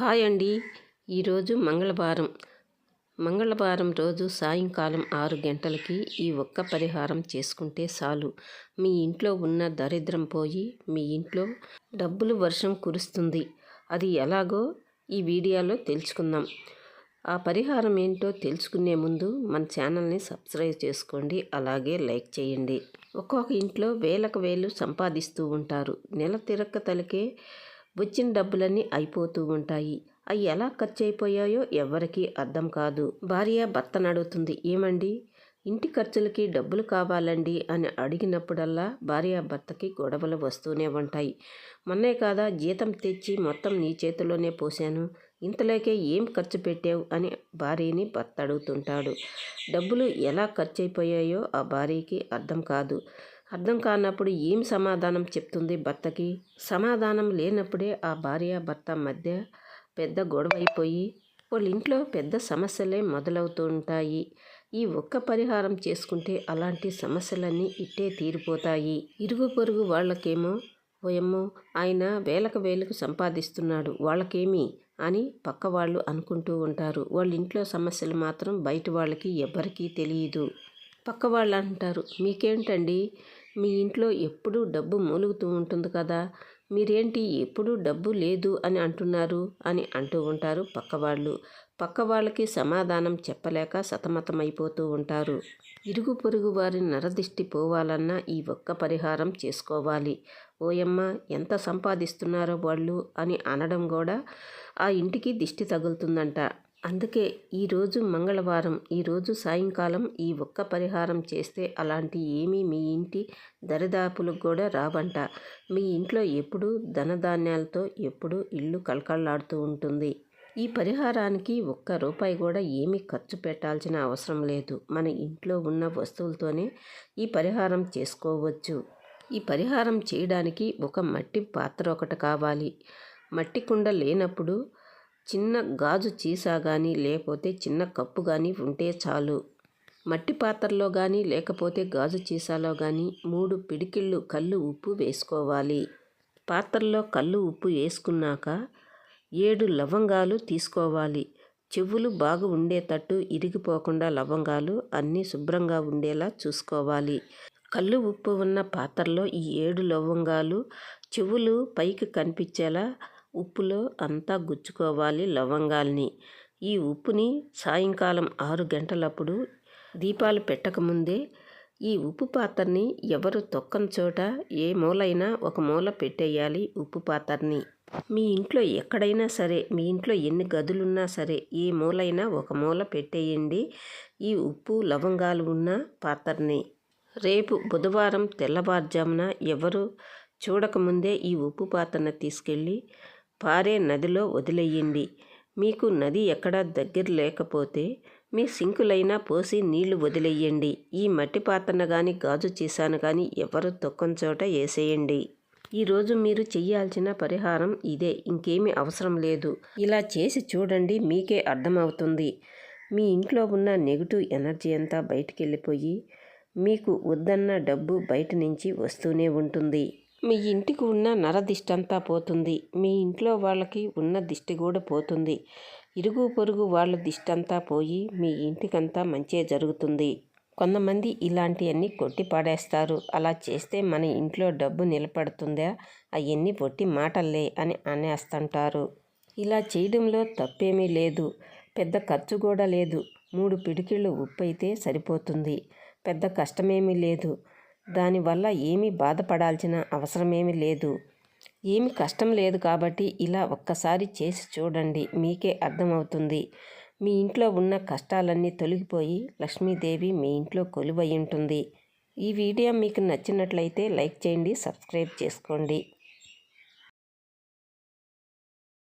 Hi అండి. ఈరోజు మంగళవారం రోజు సాయంకాలం 6 గంటలకి ఈ ఒక్క పరిహారం చేసుకుంటే చాలు. మీ ఇంట్లో ఉన్న దరిద్రం పోయి మీ ఇంట్లో డబ్బులు వర్షం కురుస్తుంది. అది ఎలాగో ఈ వీడియోలో తెలుసుకుందాం. ఆ పరిహారం ఏంటో తెలుసుకునే ముందు మన ఛానల్ని సబ్స్క్రైబ్ చేసుకోండి, అలాగే లైక్ చేయండి. ఒక్కొక్క ఇంట్లో వేలకు వేలు సంపాదిస్తూ ఉంటారు. నెల తిరక్క తలకే వచ్చిన డబ్బులన్నీ అయిపోతూ ఉంటాయి. అవి ఎలా ఖర్చు అయిపోయాయో ఎవరికీ అర్థం కాదు. భార్య భర్తను అడుగుతుంది, ఏమండి ఇంటి ఖర్చులకి డబ్బులు కావాలండి అని అడిగినప్పుడల్లా భార్య భర్తకి గొడవలు వస్తూనే ఉంటాయి. మొన్నే కాదా జీతం తెచ్చి మొత్తం నీ చేతిలోనే పోసాను, ఇంతలోకే ఏం ఖర్చు పెట్టావు అని భార్యని భర్త అడుగుతుంటాడు. డబ్బులు ఎలా ఖర్చు అయిపోయాయో ఆ భార్యకి అర్థం కాదు. అర్థం కానప్పుడు ఏం సమాధానం చెప్తుంది భర్తకి? సమాధానం లేనప్పుడే ఆ భార్య భర్త మధ్య పెద్ద గొడవ అయిపోయి వాళ్ళ ఇంట్లో పెద్ద సమస్యలే మొదలవుతూ ఉంటాయి. ఈ ఒక్క పరిహారం చేసుకుంటే అలాంటి సమస్యలన్నీ ఇట్టే తీరిపోతాయి. ఇరుగు పొరుగు వాళ్ళకేమో ఓయమ్మో ఆయన వేలకు వేలకు సంపాదిస్తున్నాడు, వాళ్ళకేమి అని పక్క వాళ్ళు అనుకుంటూ ఉంటారు. వాళ్ళ ఇంట్లో సమస్యలు మాత్రం బయట వాళ్ళకి ఎవ్వరికీ తెలియదు. పక్క వాళ్ళు అంటారు, మీకేంటండి మీ ఇంట్లో ఎప్పుడూ డబ్బు మూలుగుతూ ఉంటుంది కదా, మీరేంటి ఎప్పుడూ డబ్బు లేదు అని అంటున్నారు అని అంటూ ఉంటారు పక్కవాళ్ళు. పక్క వాళ్ళకి సమాధానం చెప్పలేక సతమతమైపోతూ ఉంటారు. ఇరుగు పొరుగు వారి నరదిష్టి పోవాలన్నా ఈ ఒక్క పరిహారం చేసుకోవాలి. ఓయమ్మ ఎంత సంపాదిస్తున్నారో వాళ్ళు అని అనడం కూడా ఆ ఇంటికి దిష్టి తగులుతుందంట. అందుకే ఈరోజు మంగళవారం, ఈరోజు సాయంకాలం ఈ ఒక్క పరిహారం చేస్తే అలాంటి ఏమీ మీ ఇంటి దరిదాపులకు కూడా రావంట. మీ ఇంట్లో ఎప్పుడూ ధనధాన్యాలతో ఎప్పుడూ ఇల్లు కళకళలాడుతూ ఉంటుంది. ఈ పరిహారానికి ఒక్క రూపాయి కూడా ఏమీ ఖర్చు పెట్టాల్సిన అవసరం లేదు. మన ఇంట్లో ఉన్న వస్తువులతోనే ఈ పరిహారం చేసుకోవచ్చు. ఈ పరిహారం చేయడానికి ఒక మట్టి పాత్ర ఒకటి కావాలి. మట్టి కుండ లేనప్పుడు చిన్న గాజు సీసా కానీ లేకపోతే చిన్న కప్పు కానీ ఉంటే చాలు. మట్టి పాత్రలో కానీ లేకపోతే గాజు సీసాలో కానీ 3 పిడికిళ్ళు కల్లు ఉప్పు వేసుకోవాలి. పాత్రలో కల్లు ఉప్పు వేసుకున్నాక 7 లవంగాలు తీసుకోవాలి. చెవులు బాగా ఉండేటట్టు ఇరిగిపోకుండా లవంగాలు అన్నీ శుభ్రంగా ఉండేలా చూసుకోవాలి. కల్లు ఉప్పు ఉన్న పాత్రలో ఈ 7 లవంగాలు చెవులు పైకి కనిపించేలా ఉప్పులో అంతా గుచ్చుకోవాలి లవంగాల్ని. ఈ ఉప్పుని సాయంకాలం 6 గంటలప్పుడు దీపాలు పెట్టకముందే ఈ ఉప్పు పాత్రని ఎవరు తొక్కని చోట ఏ మూలైనా ఒక మూల పెట్టేయాలి. ఉప్పు పాత్రని మీ ఇంట్లో ఎక్కడైనా సరే, మీ ఇంట్లో ఎన్ని గదులున్నా సరే ఏ మూలైనా ఒక మూల పెట్టేయండి ఈ ఉప్పు లవంగాలు ఉన్న పాత్రని. రేపు బుధవారం తెల్లవారుజామున ఎవరు చూడకముందే ఈ ఉప్పు పాత్రను తీసుకెళ్ళి పారే నదిలో వదిలేయండి. మీకు నది ఎక్కడా దగ్గర లేకపోతే మీ సింకులైనా పోసి నీళ్లు వదిలేయండి. ఈ మట్టి పాత్రను కానీ గాజు సీసాను కానీ ఎవరు తొక్కని చోట వేసేయండి. ఈరోజు మీరు చెయ్యాల్సిన పరిహారం ఇదే, ఇంకేమీ అవసరం లేదు. ఇలా చేసి చూడండి, మీకే అర్థమవుతుంది. మీ ఇంట్లో ఉన్న నెగిటివ్ ఎనర్జీ అంతా బయటికి వెళ్ళిపోయి మీకు వద్దన్న డబ్బు బయట నుంచి వస్తూనే ఉంటుంది. మీ ఇంటికి ఉన్న నరదిష్టి అంతా పోతుంది. మీ ఇంట్లో వాళ్ళకి ఉన్న దిష్టి కూడా పోతుంది. ఇరుగు పొరుగు వాళ్ళ దిష్టి అంతా పోయి మీ ఇంటికంతా మంచే జరుగుతుంది. కొంతమంది ఇలాంటివన్నీ కొట్టి పాడేస్తారు. అలా చేస్తే మన ఇంట్లో డబ్బు నిలబడుతుందా, అవన్నీ పొట్టి మాటల్లే అని అనేస్తుంటారు. ఇలా చేయడంలో తప్పేమీ లేదు, పెద్ద ఖర్చు కూడా లేదు. 3 పిడికిళ్ళు ఉప్పు అయితే సరిపోతుంది. పెద్ద కష్టమేమీ లేదు. దానివల్ల ఏమీ బాధపడాల్సిన అవసరమేమీ లేదు. ఏమి కష్టం లేదు కాబట్టి ఇలా ఒక్కసారి చేసి చూడండి, మీకే అర్థమవుతుంది. మీ ఇంట్లో ఉన్న కష్టాలన్నీ తొలగిపోయి లక్ష్మీదేవి మీ ఇంట్లో కొలువై ఉంటుంది. ఈ వీడియో మీకు నచ్చినట్లయితే లైక్ చేయండి, సబ్స్క్రైబ్ చేసుకోండి.